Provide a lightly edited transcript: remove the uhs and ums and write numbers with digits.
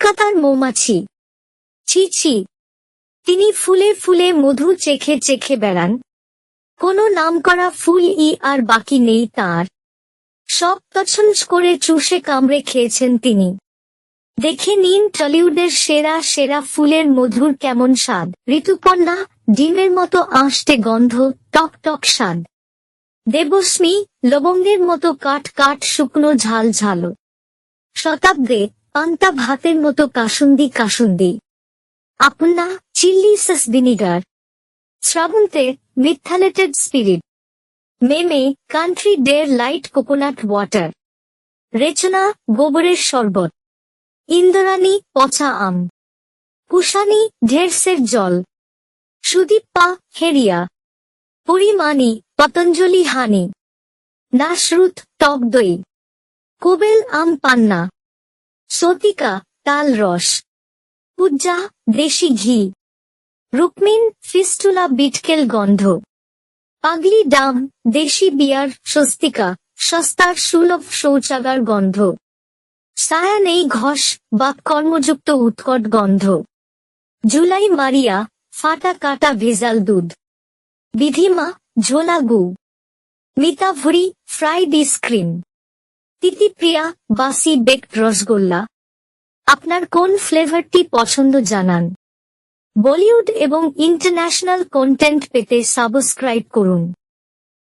কলকাতার মৌমাছি। ছি ছি, তিনি ফুলে ফুলে মধু চেখে চেখে বেড়ান। কোনো নামকরা ফুল আর বাকি নেই তাঁর। সব তছনছ করে চুষে কামড়ে খেয়েছেন তিনি। দেখে নিন টলিউডের সেরা সেরা ফুলের মধুর কেমন স্বাদ। ঋতুপর্ণা, ডিমের মতো আঁশটে গন্ধ, টক টক স্বাদ। দেবস্মী, লবঙ্গের মতো কাঠ কাঠ শুকনো ঝাল ঝালো। শতাব্দে, পান্তা ভাতের মতো কাসুন্দি কাসুন্দি। আপনা, চিল্লি সস ভিনিগার। শ্রাবন্তে, মিথালেটেড স্পিরিট। মেমে, কান্ট্রি ডের লাইট কোকোনাট ওয়াটার। রেচনা, গোবরের শরবত। ইন্দ্রাণী, পচা আম। কুশানী, ঢেঁড়সের জল। সুদীপ্পা, হেরিয়া। পরিমাণী, পতঞ্জলি হানি। নাসরুত, টক দই। কোবেল, আম পান্না। সতিকা, তাল রস। পূজা, দেশি ঘি। রুকমিন, ফিস্টুলা বিটকেল গন্ধ। পাগলি ডাম, দেশি বিয়ার। স্বস্তিকা, সস্তার সুলভ শৌচাগার গন্ধ। সায়া নেই ঘষ বা কর্মযুক্ত উৎকট গন্ধ। জুলাই মারিয়া, ফাটা কাটা ভেজাল দুধ। বিধিমা, ঝোলা গু। মিতাভরি, ফ্রাইড আইসক্রিম। তিতিপ্রিয়া, বাসি বেকড রসগোল্লা। আপনার কোন ফ্লেভারটি পছন্দ জানান। বলিউড এবং ইন্টারন্যাশনাল কন্টেন্ট পেতে সাবস্ক্রাইব করুন।